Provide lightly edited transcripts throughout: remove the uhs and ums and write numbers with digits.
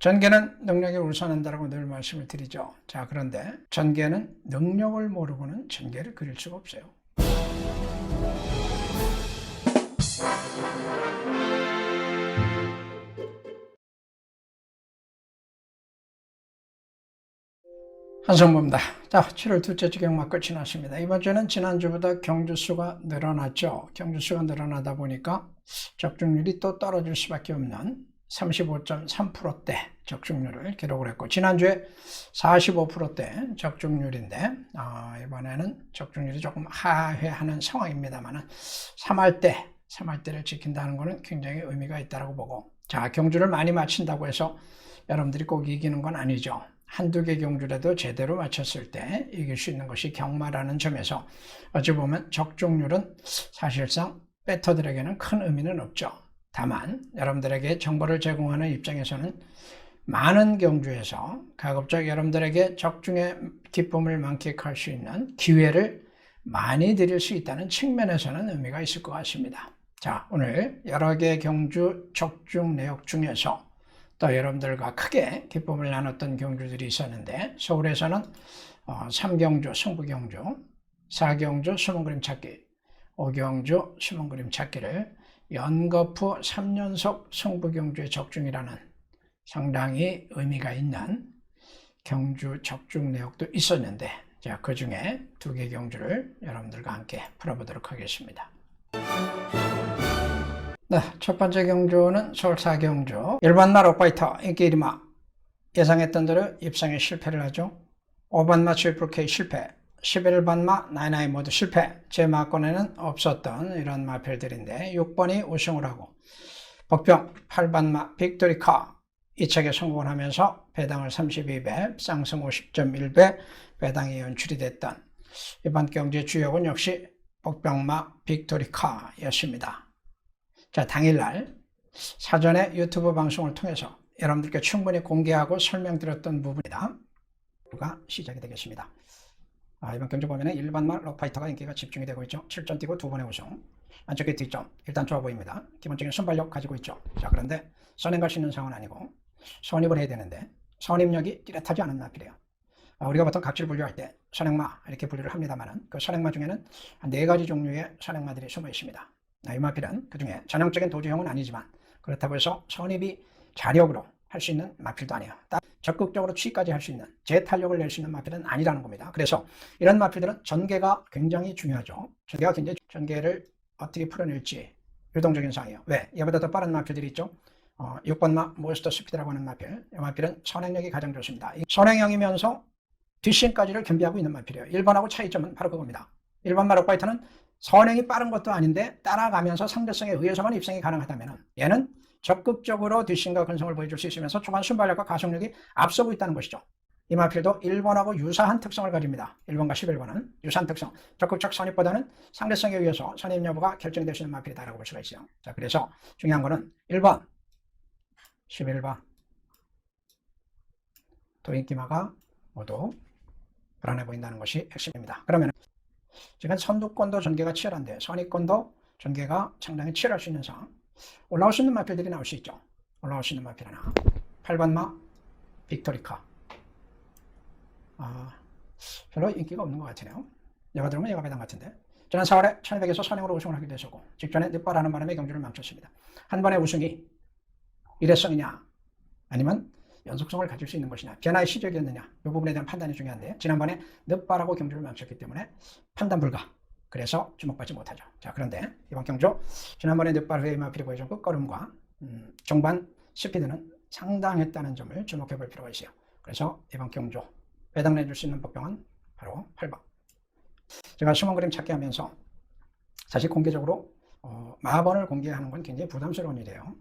전개는 능력이 우선한다고 늘 말씀을 드리죠. 자, 그런데 전개는 능력을 모르고는 전개를 그릴 수가 없어요. 한성모입니다. 자, 7월 둘째 주 경마끝 지났습니다. 이번 주는 지난주보다 경주수가 늘어났죠. 경주수가 늘어나다 보니까 적중률이 또 떨어질 수밖에 없는 35.3%대 적중률을 기록을 했고, 지난주에 45%대 적중률인데 이번에는 적중률이 조금 하회하는 상황입니다만 3할대를 지킨다는 것은 굉장히 의미가 있다고 보고, 자, 경주를 많이 마친다고 해서 여러분들이 꼭 이기는 건 아니죠. 한두 개 경주라도 제대로 맞췄을 때 이길 수 있는 것이 경마라는 점에서 어찌 보면 적중률은 사실상 배터들에게는 큰 의미는 없죠. 다만 여러분들에게 정보를 제공하는 입장에서는 많은 경주에서 가급적 여러분들에게 적중의 기쁨을 만끽할 수 있는 기회를 많이 드릴 수 있다는 측면에서는 의미가 있을 것 같습니다. 자, 오늘 여러 개 경주 적중 내역 중에서 또 여러분들과 크게 기쁨을 나눴던 경주들이 있었는데, 서울에서는 3경주 승부경주, 4경주 숨은그림 찾기, 5경주 숨은그림 찾기를 연거푸 3연속 승부경주의 적중이라는 상당히 의미가 있는 경주 적중 내역도 있었는데, 자, 그 중에 두 개 경주를 여러분들과 함께 풀어보도록 하겠습니다. 네, 첫 번째 경주는 서울 4경주 1번마 록파이터 인기 1위마, 예상했던 대로 입상에 실패를 하죠. 5번마 트리플K 실패, 11번마 나이나이 모두 실패, 제 마권에는 없었던 이런 마필들인데 6번이 우승을 하고, 복병 8번마 빅토리카 이 책에 성공을 하면서 배당을 32배, 쌍승 50.1배 배당이 연출이 됐던 이번 경주의 주역은 역시 복병마 빅토리카였습니다. 자, 당일날 사전에 유튜브 방송을 통해서 여러분들께 충분히 공개하고 설명드렸던 부분이다. 가 시작이 되겠습니다. 이번 경주 보면은 1번마 록파이터가 인기가 집중이 되고 있죠. 7점 뛰고 2번의 우승. 안쪽에 뒷점 일단 좋아 보입니다. 기본적인 순발력 가지고 있죠. 자, 그런데 선행갈 수 있는 상황은 아니고 선입을 해야 되는데 선입력이 뚜렷하지 않은 마필이에요. 우리가 보통 각질 분류할 때 선행마 이렇게 분류를 합니다만, 그 선행마 중에는 한 4가지 종류의 선행마들이 숨어 있습니다. 이 마필은 그 중에 전형적인 도주형은 아니지만 그렇다고 해서 선입이 자력으로 할 수 있는 마필도 아니에요. 적극적으로 취까지 할 수 있는 재탄력을 낼 수 있는 마필은 아니라는 겁니다. 그래서 이런 마필들은 전개가 굉장히 중요하죠. 전개를 어떻게 풀어낼지 유동적인 상황이에요. 왜? 얘보다 더 빠른 마필들이 있죠. 6번마 모스터 스피드라고 하는 마필, 이 마필은 선행력이 가장 좋습니다. 선행형이면서 뒷심까지를 겸비하고 있는 마필이에요. 1번하고 차이점은 바로 그겁니다. 1번마 록파이터는 선행이 빠른 것도 아닌데 따라가면서 상대성에 의해서만 입성이 가능하다면, 얘는 적극적으로 뒷심과 근성을 보여줄 수 있으면서 초반 순발력과 가속력이 앞서고 있다는 것이죠. 이 마필도 1번하고 유사한 특성을 가집니다. 1번과 11번은 유사한 특성, 적극적 선입보다는 상대성에 의해서 선입 여부가 결정될 수 있는 마필이다라고 볼 수가 있어요. 자, 그래서 중요한 거는 1번, 11번 두 인기마가 모두 불안해 보인다는 것이 핵심입니다. 그러면 지금 선두권도 전개가 치열한데 선입권도 전개가 상당히 치열할 수 있는 상황, 올라올 수 있는 마필들이 나올 수 있죠. 올라올 수 있는 마필 하나, 8번마 빅토리카. 별로 인기가 없는 것 같으네요. 얘가 들으면 얘가 배당 같은데, 지난 4월에 1200에서 선행으로 우승을 하기도 했었고, 직전에 늦발하는 바람에 경주를 망쳤습니다. 한 번의 우승이 일회성이냐 아니면 연속성을 가질 수 있는 것이냐, 변화의 시적이었느냐, 이 부분에 대한 판단이 중요한데, 지난번에 늦발하고 경주를 망쳤기 때문에 판단 불가, 그래서 주목받지 못하죠. 자, 그런데 이번 경주 지난번에 늦발 후에 마필이 보여준 끝걸음과 종반 스피드는 상당했다는 점을 주목해 볼 필요가 있어요. 그래서 이번 경주 배당 내줄 수 있는 복병은 바로 8번. 제가 숨은그림 찾기 하면서 사실 공개적으로 마번을 공개하는 건 굉장히 부담스러운 일이에요.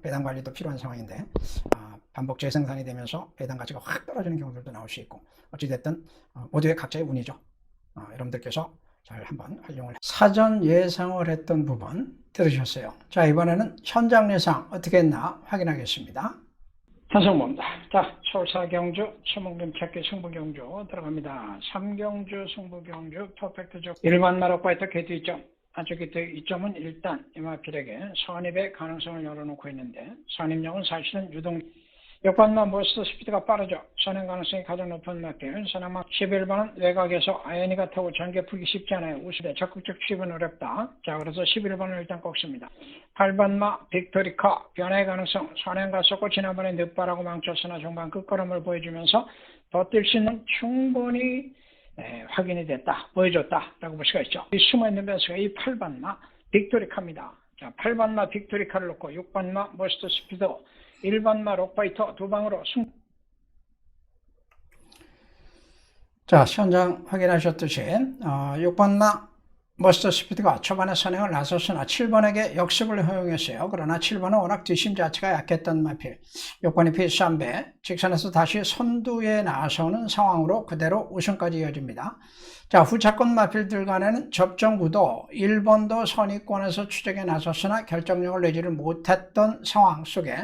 배당 관리도 필요한 상황인데 반복 재생산이 되면서 배당 가치가 확 떨어지는 경우들도 나올 수 있고, 어찌됐든 모두의 각자의 운이죠. 여러분들께서 잘 한번 활용을 사전 예상을 했던 부분 들으셨어요. 자, 이번에는 현장 예상 어떻게 했나 확인하겠습니다. 한성모입니다. 자, 서울 4경주 숨은그림 찾기 승부경주 들어갑니다. 3경주 승부경주 퍼펙트적 1번마 록파이터 게이트 2점, 안쪽 게이트 2점은 일단 이 마필에게 선입의 가능성을 열어놓고 있는데, 선입력은 사실은 6번마 모스트 스피드가 빠르죠. 선행 가능성이 가장 높은 마필. 선행마 11번은 외곽에서 아연이가 타고 전개 풀기 쉽지 않아요. 우수대 적극적 취입은 어렵다. 자, 그래서 11번을 일단 꼭 씁니다. 8번마 빅토리카 변화의 가능성. 선행 갔었고 지난번에 늦바라고 망쳤으나 중반 끝걸음을 보여주면서 더 뛸 수 있는 충분히 확인이 됐다. 보여줬다라고 볼 수가 있죠. 이 숨어있는 변수가 이 8번마 빅토리카입니다. 자, 8번마 빅토리카를 놓고 6번마 모스트 스피드 1번마 록파이터 두 방으로 승. 자, 현장 확인하셨듯이 6번마 머스터 스피드가 초반에 선행을 나섰으나 7번에게 역습을 허용했어요. 그러나 7번은 워낙 뒷심 자체가 약했던 마필. 6번이 P3배 직선에서 다시 선두에 나서는 상황으로 그대로 우승까지 이어집니다. 자, 후차권 마필들 간에는 접전 구도 1번도 선의권에서 추적에 나섰으나 결정력을 내지를 못했던 상황 속에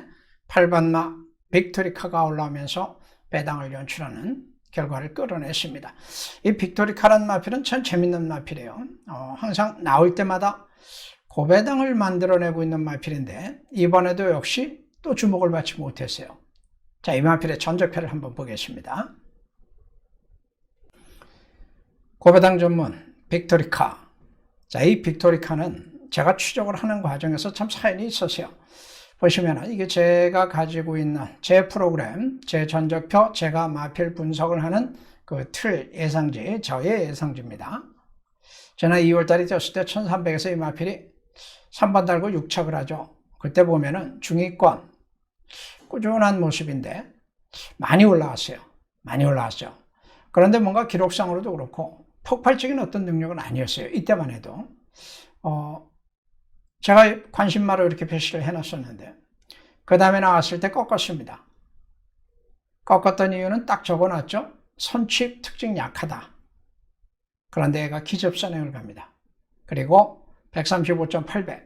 8번마 빅토리카가 올라오면서 배당을 연출하는 결과를 끌어냈습니다. 이 빅토리카라는 마필은 참 재밌는 마필이에요. 항상 나올 때마다 고배당을 만들어내고 있는 마필인데 이번에도 역시 또 주목을 받지 못했어요. 자, 이 마필의 전적표를 한번 보겠습니다. 고배당 전문 빅토리카. 자, 이 빅토리카는 제가 추적을 하는 과정에서 참 사연이 있었어요. 보시면 이게 제가 가지고 있는 제 프로그램, 제 전적표, 제가 마필 분석을 하는 그 틀 예상지, 저의 예상지입니다. 지난 2월달이 되었을 때 1300에서 이 마필이 3번 달고 6척을 하죠. 그때 보면은 중위권 꾸준한 모습인데 많이 올라왔어요. 많이 올라왔죠. 그런데 뭔가 기록상으로도 그렇고 폭발적인 어떤 능력은 아니었어요. 이때만 해도. 제가 관심마로 이렇게 표시를 해놨었는데 그 다음에 나왔을 때 꺾었습니다. 꺾었던 이유는 딱 적어놨죠. 선취입 특징 약하다. 그런데 얘가 기접선행을 갑니다. 그리고 135.8배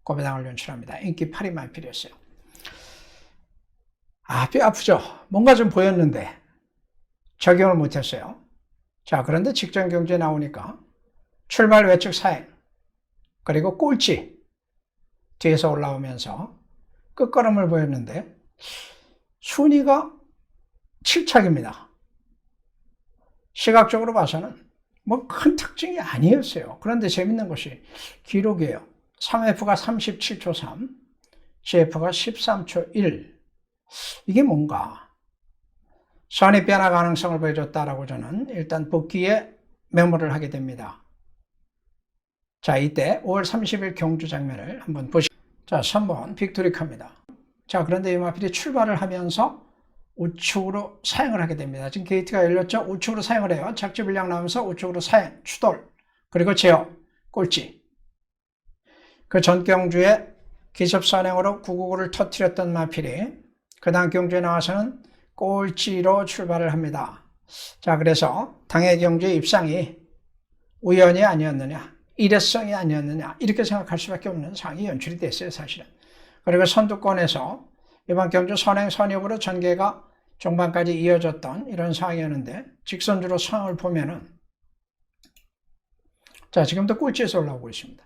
고배당을 연출합니다. 인기 8위 마필이었어요. 뼈 아프죠. 뭔가 좀 보였는데 적용을 못했어요. 자, 그런데 직전 경주에 나오니까 출발 외측 사행 그리고 꼴찌 뒤에서 올라오면서 끝걸음을 보였는데 순위가 7착입니다. 시각적으로 봐서는 뭐 큰 특징이 아니었어요. 그런데 재밌는 것이 기록이에요. 3F가 37초 3, GF가 13초 1. 이게 뭔가 선의 변화 가능성을 보여줬다라고 저는 일단 복귀에 메모를 하게 됩니다. 자, 이때 5월 30일 경주 장면을 한번 보시죠. 자, 3번 빅토리카입니다. 자, 그런데 이 마필이 출발을 하면서 우측으로 사행을 하게 됩니다. 지금 게이트가 열렸죠? 우측으로 사행을 해요. 착지 불량 나오면서 우측으로 사행, 추돌, 그리고 제어, 꼴찌. 그 전 경주에 기습선행으로 999를 터뜨렸던 마필이 그 다음 경주에 나와서는 꼴찌로 출발을 합니다. 자, 그래서 당해 경주의 입상이 우연이 아니었느냐, 일회성이 아니었느냐 이렇게 생각할 수밖에 없는 상황이 연출이 됐어요. 사실은. 그리고 선두권에서 이번 경주 선행 선역으로 전개가 종반까지 이어졌던 이런 상황이었는데 직선주로 상황을 보면은 자, 지금도 꼴찌에서 올라오고 있습니다.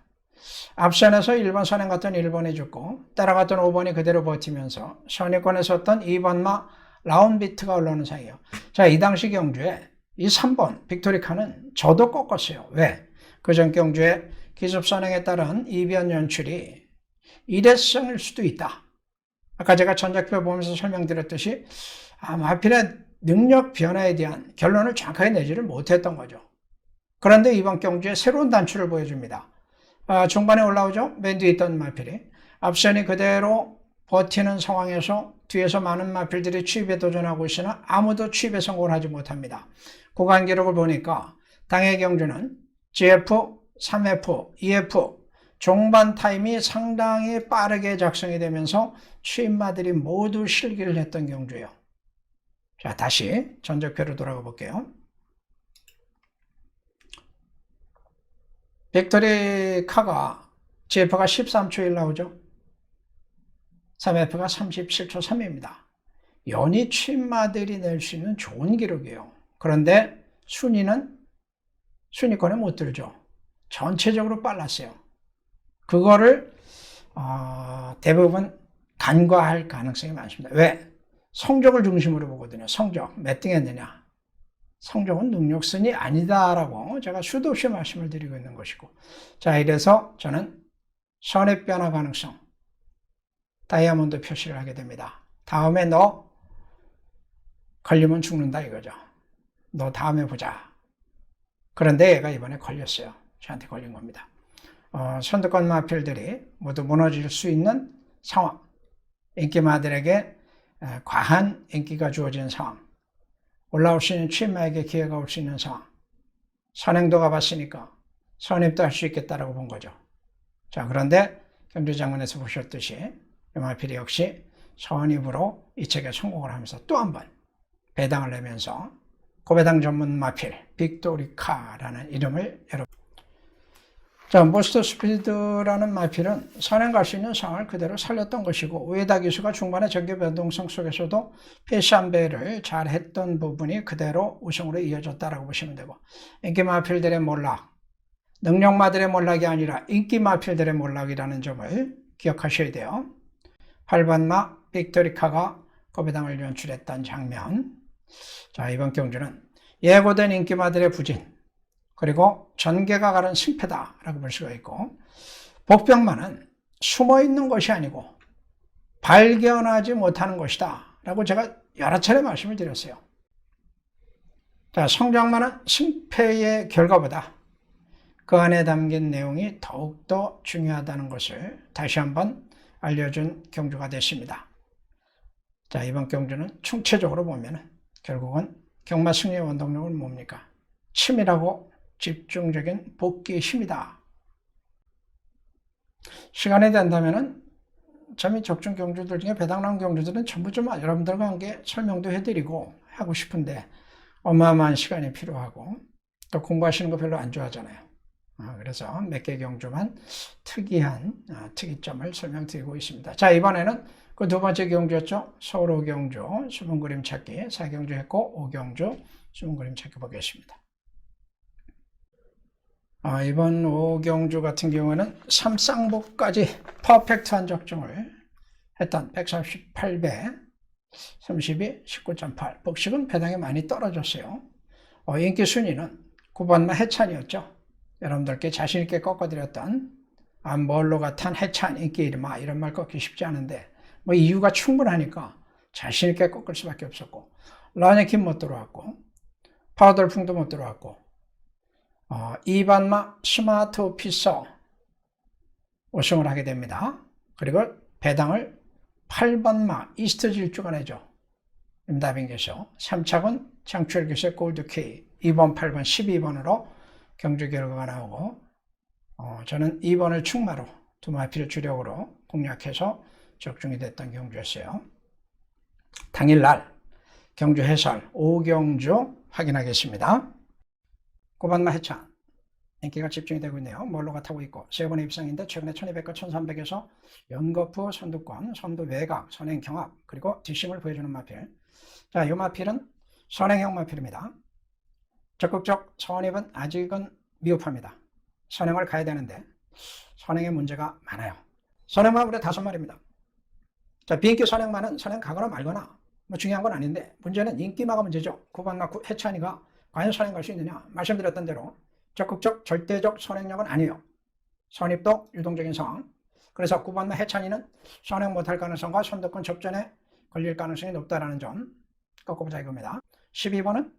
앞선에서 1번 선행 갔던 1번이 죽고 따라갔던 5번이 그대로 버티면서 선행권에서 어떤 2번마 라운비트가 올라오는 상황이에요. 자, 이 당시 경주에 이 3번 빅토리카는 저도 꺾었어요. 왜? 그전 경주에 기습선행에 따른 이변 연출이 일회성일 수도 있다. 아까 제가 전작표 보면서 설명드렸듯이 마필의 능력 변화에 대한 결론을 정확하게 내지를 못했던 거죠. 그런데 이번 경주에 새로운 단추를 보여줍니다. 중반에 올라오죠. 맨 뒤에 있던 마필이 앞선이 그대로 버티는 상황에서 뒤에서 많은 마필들이 취입에 도전하고 있으나 아무도 취입에 성공을 하지 못합니다. 구간 기록을 보니까 당해 경주는 GF, 3F, 2F 종반 타임이 상당히 빠르게 작성이 되면서 취입마들이 모두 실기를 했던 경주예요. 자, 다시 전적표로 돌아가 볼게요. 빅토리카가 GF가 13초 1 나오죠. 3F가 37초 3입니다. 연이 취입마들이 낼 수 있는 좋은 기록이에요. 그런데 순위권에 못 들죠. 전체적으로 빨랐어요. 그거를 대부분 간과할 가능성이 많습니다. 왜? 성적을 중심으로 보거든요. 성적. 몇 등 했느냐. 성적은 능력순이 아니다라고 제가 수도 없이 말씀을 드리고 있는 것이고. 자, 이래서 저는 선의 변화 가능성, 다이아몬드 표시를 하게 됩니다. 다음에 너 걸리면 죽는다 이거죠. 너 다음에 보자. 그런데 얘가 이번에 걸렸어요. 저한테 걸린 겁니다. 선두권 마필들이 모두 무너질 수 있는 상황. 인기마들에게 과한 인기가 주어진 상황. 올라올 수 있는 취임마에게 기회가 올 수 있는 상황. 선행도 가봤으니까 선입도 할 수 있겠다라고 본 거죠. 자, 그런데 경주장군에서 보셨듯이 마필이 역시 선입으로 이 책에 성공을 하면서 또 한 번 배당을 내면서 고배당 전문 마필 빅토리카라는 이름을 여러분. 자, 모스트 스피드라는 마필은 선행 갈 수 있는 상황을 그대로 살렸던 것이고, 우에다 기수가 중반의 전개 변동성 속에서도 페이스안배를 잘 했던 부분이 그대로 우승으로 이어졌다라고 보시면 되고, 인기 마필들의 몰락, 능력마들의 몰락이 아니라 인기 마필들의 몰락이라는 점을 기억하셔야 돼요. 8번마 빅토리카가 고배당을 연출했던 장면. 자, 이번 경주는 예고된 인기마들의 부진, 그리고 전개가 가는 승패다라고 볼 수가 있고, 복병만은 숨어있는 것이 아니고 발견하지 못하는 것이다 라고 제가 여러 차례 말씀을 드렸어요. 자, 성장만은 승패의 결과보다 그 안에 담긴 내용이 더욱더 중요하다는 것을 다시 한번 알려준 경주가 됐습니다. 자, 이번 경주는 총체적으로 보면 결국은 경마 승리의 원동력은 뭡니까? 치밀하고 집중적인 복귀의 힘이다. 시간이 된다면은 점이 적중 경주들 중에 배당 나온 경주들은 전부 좀 여러분들과 함께 설명도 해드리고 하고 싶은데 어마어마한 시간이 필요하고 또 공부하시는 거 별로 안 좋아하잖아요. 그래서 몇 개 경주만 특이한 특이점을 설명드리고 있습니다. 자, 이번에는 그 두 번째 경주였죠. 서울 5경주 숨은 그림 찾기 4경주 했고 5경주 숨은 그림 찾기 보겠습니다. 이번 5경주 같은 경우에는 3쌍복까지 퍼펙트한 적중을 했던 138배 32, 19.8 복식은 배당이 많이 떨어졌어요. 인기 순위는 9번마 해찬이었죠. 여러분들께 자신있게 꺾어드렸던 멀로가 탄 해찬 인기 이름아 이런 말 꺾기 쉽지 않은데 뭐 이유가 충분하니까 자신있게 꺾을 수밖에 없었고, 라네킨 못 들어왔고 파워돌풍도 못 들어왔고, 2번마 스마트 오피서 우승을 하게 됩니다. 그리고 배당을 8번마 이스트 질주가 내죠. 임다빈께서 3차군 장출교세 골드케이 2번, 8번, 12번으로 경주 결과가 나오고, 저는 2번을 충마로 두 마필 주력으로 공략해서 적중이 됐던 경주였어요. 당일날 경주 해설 5경주 확인하겠습니다. 9번마 해찬 인기가 집중이 되고 있네요. 멀로가 타고 있고 세 번의 입상인데 최근에 1200과 1300에서 연거푸 선두권, 선두 외곽, 선행 경합, 그리고 뒷심을 보여주는 마필. 자, 이 마필은 선행형 마필입니다. 적극적 선입은 아직은 미흡합니다. 선행을 가야 되는데 선행에 문제가 많아요. 선행만 우리 5마리입니다. 자, 비인기 선행만은 선행 가거나 말거나 뭐 중요한 건 아닌데 문제는 인기마가 문제죠. 9번마 해찬이가 과연 선행 갈 수 있느냐. 말씀드렸던 대로 적극적 절대적 선행력은 아니에요. 선입도 유동적인 상황. 그래서 9번마 해찬이는 선행 못할 가능성과 선두권 접전에 걸릴 가능성이 높다는 점 꺾어보자 이겁니다. 12번은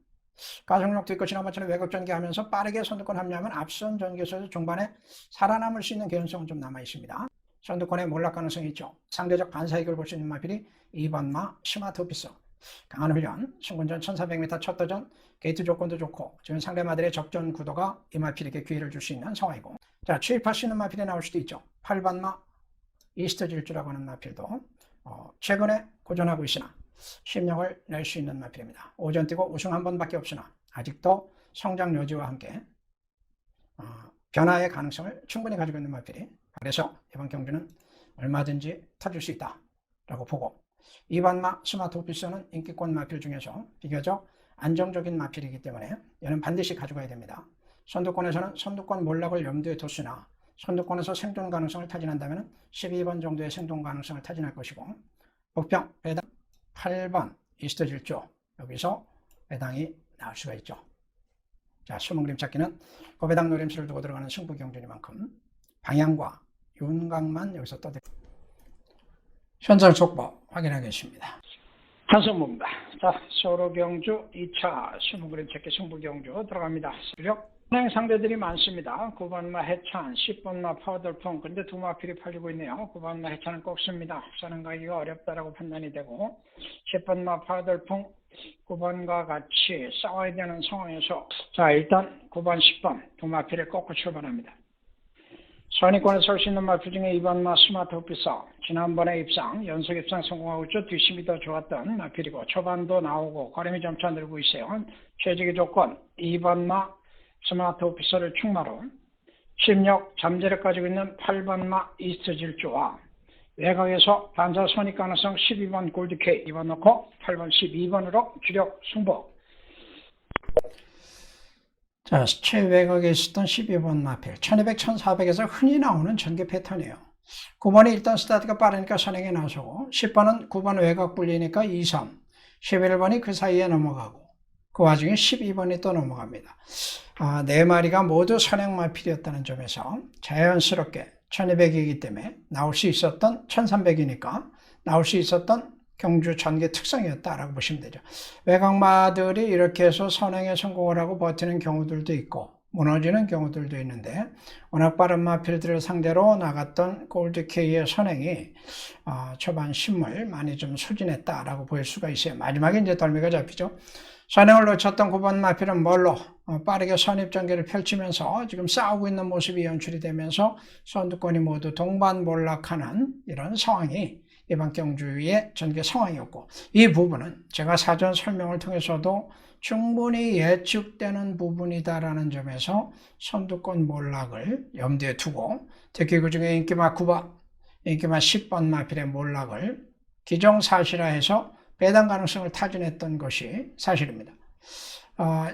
가속력도 있고 지난번처럼 외곽 전개하면서 빠르게 선두권 합류하면 앞선 전개에서 중반에 살아남을 수 있는 개연성은 좀 남아있습니다. 선두권에 몰락 가능성이 있죠. 상대적 반사이익을 볼 수 있는 마필이 2번마 스마트 오피서. 강한 훈련, 승군전 1400m 첫 도전, 게이트 조건도 좋고 지금 상대마들의 접전 구도가 이 마필에게 기회를 줄 수 있는 상황이고, 자, 추입할 수 있는 마필이 나올 수도 있죠. 8번마 이스트 질주라고 하는 마필도 최근에 고전하고 있으나 실력을 낼 수 있는 마필입니다. 오전 뛰고 우승 한 번밖에 없으나 아직도 성장 여지와 함께 변화의 가능성을 충분히 가지고 있는 마필이, 그래서 이번 경주는 얼마든지 터질 수 있다라고 보고, 2번마 스마트 오피서는 인기권 마필 중에서 비교적 안정적인 마필이기 때문에 얘는 반드시 가져가야 됩니다. 선두권에서는 선두권 몰락을 염두에 뒀으나 선두권에서 생존 가능성을 타진한다면 12번 정도의 생존 가능성을 타진할 것이고, 복병, 배당 8번 이스트 질조, 여기서 배당이 나올 수가 있죠. 자, 숨은 그림 찾기는 고배당 노림수를 두고 들어가는 승부 경주니만큼 방향과 윤곽만 여기서 떠드립니다. 현장 속보 확인하겠습니다. 한성무입니다. 자, 서울 경주 2차 숨은 그림 찾기 승부 경주 들어갑니다. 선행 상대들이 많습니다. 9번마 해찬, 10번마 파워돌풍, 근데 두 마필이 팔리고 있네요. 9번마 해찬은 꼭 씁니다. 사는 가기가 어렵다라고 판단이 되고, 10번마 파워돌풍, 9번과 같이 싸워야 되는 상황에서, 자, 일단 9번, 10번 두 마필을 꺾고 출발합니다. 선의권에 설 수 있는 마필 중에 2번마 스마트 오피서, 지난번에 입상, 연속 입상 성공하고 있죠. 뒷심이 더 좋았던 마필이고, 초반도 나오고, 걸음이 점차 늘고 있어요. 최적의 조건, 2번마 스마트 오피서를 충마로 침력 잠재력 가지고 있는 8번마 이스트 질주와 외곽에서 반사 선입 가능성 12번 골드K 2번 넣고 8번 12번으로 주력 승부. 자, 최외곽에 있었던 12번 마필 1200, 1400에서 흔히 나오는 전개 패턴이에요. 9번이 일단 스타트가 빠르니까 선행에 나서고 10번은 9번 외곽 불리니까 2선, 11번이 그 사이에 넘어가고 그 와중에 12번이 또 넘어갑니다. 네 마리가 모두 선행마필이었다는 점에서 자연스럽게 1200이기 때문에 나올 수 있었던 1300이니까 나올 수 있었던 경주 전개 특성이었다라고 보시면 되죠. 외곽마들이 이렇게 해서 선행에 성공을 하고 버티는 경우들도 있고 무너지는 경우들도 있는데 워낙 빠른 마필들을 상대로 나갔던 골드K의 선행이 초반 신물 많이 좀 소진했다라고 보일 수가 있어요. 마지막에 이제 덜미가 잡히죠. 선행을 놓쳤던 9번 마필은 뭘로 빠르게 선입전개를 펼치면서 지금 싸우고 있는 모습이 연출이 되면서 선두권이 모두 동반몰락하는 이런 상황이 이번 경주의 전개 상황이었고, 이 부분은 제가 사전 설명을 통해서도 충분히 예측되는 부분이다라는 점에서 선두권 몰락을 염두에 두고 특히 그중에 인기마 9번, 인기마 10번 마필의 몰락을 기정사실화해서 배당 가능성을 타진했던 것이 사실입니다.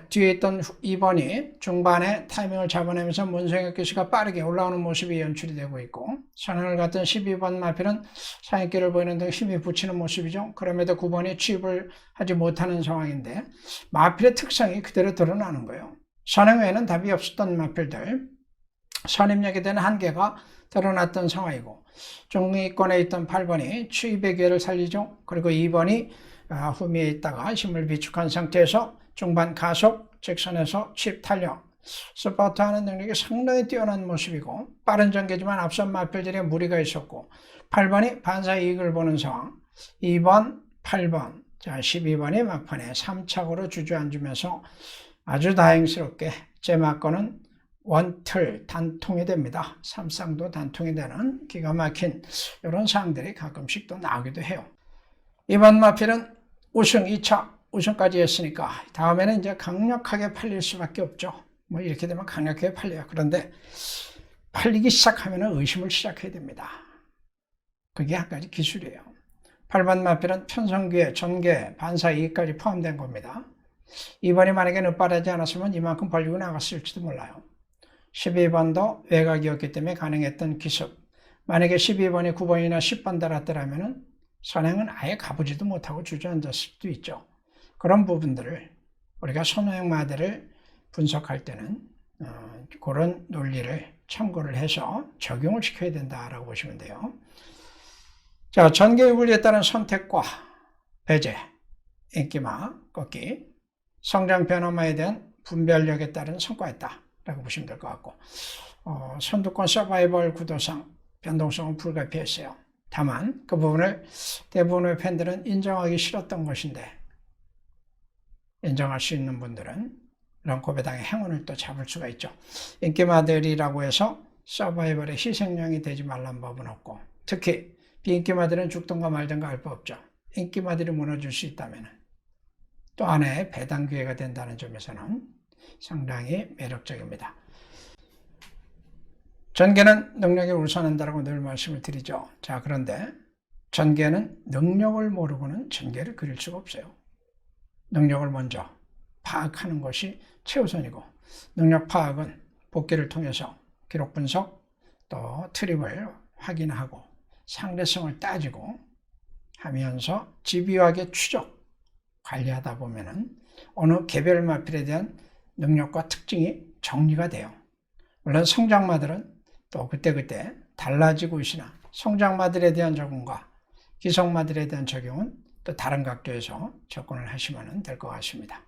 뒤에 있던 2번이 중반에 타이밍을 잡아내면서 문성혁 기수가 빠르게 올라오는 모습이 연출이 되고 있고, 선행을 갔던 12번 마필은 사인길을 보이는 등 힘이 붙이는 모습이죠. 그럼에도 9번이 취입을 하지 못하는 상황인데 마필의 특성이 그대로 드러나는 거예요. 선행 외에는 답이 없었던 마필들, 선입력에 대한 한계가 드러났던 상황이고, 중위권에 있던 8번이 취입의 기회를 살리죠. 그리고 2번이 후미에 있다가 힘을 비축한 상태에서 중반 가속, 직선에서 취입 탄력, 서포트하는 능력이 상당히 뛰어난 모습이고, 빠른 전개지만 앞선 마필들의 무리가 있었고, 8번이 반사 이익을 보는 상황, 2번, 8번, 자 12번이 막판에 3착으로 주저앉으면서 아주 다행스럽게 제 막건은 원틀 단통이 됩니다. 삼쌍도 단통이 되는 기가 막힌 이런 상황들이 가끔씩 또 나오기도 해요. 이번 마필은 우승 2차 우승까지 했으니까 다음에는 이제 강력하게 팔릴 수밖에 없죠. 뭐 이렇게 되면 강력하게 팔려요. 그런데 팔리기 시작하면 의심을 시작해야 됩니다. 그게 한 가지 기술이에요. 8번 마필은 편성기에 전개, 반사 이익까지 포함된 겁니다. 2번이 만약에 늦바라지 않았으면 이만큼 벌리고 나갔을지도 몰라요. 12번도 외곽이었기 때문에 가능했던 기습. 만약에 12번이 9번이나 10번 달았더라면 선행은 아예 가보지도 못하고 주저앉았을 수도 있죠. 그런 부분들을 우리가 선행마들을 분석할 때는 그런 논리를 참고를 해서 적용을 시켜야 된다라고 보시면 돼요. 자, 전개의 분리에 따른 선택과 배제, 인기마, 꺾기, 성장 변화마에 대한 분별력에 따른 성과였다 라고 보시면 될 것 같고, 선두권 서바이벌 구도상 변동성은 불가피했어요. 다만 그 부분을 대부분의 팬들은 인정하기 싫었던 것인데, 인정할 수 있는 분들은 이런 고배당의 행운을 또 잡을 수가 있죠. 인기마들이라고 해서 서바이벌의 희생양이 되지 말란 법은 없고, 특히 비인기마들은 죽든가 말든가 할 법 없죠. 인기마들이 무너질 수 있다면 또 안에 배당 기회가 된다는 점에서는 상당히 매력적입니다. 전개는 능력이 우선한다고 늘 말씀을 드리죠. 자, 그런데 전개는 능력을 모르고는 전개를 그릴 수가 없어요. 능력을 먼저 파악하는 것이 최우선이고, 능력 파악은 복기를 통해서 기록 분석, 또 트립을 확인하고 상대성을 따지고 하면서 집요하게 추적, 관리하다 보면은 어느 개별 마필에 대한 능력과 특징이 정리가 돼요. 물론 성장마들은 또 그때그때 달라지고 있으나 성장마들에 대한 적응과 기성마들에 대한 적용은 또 다른 각도에서 접근을 하시면 될 것 같습니다.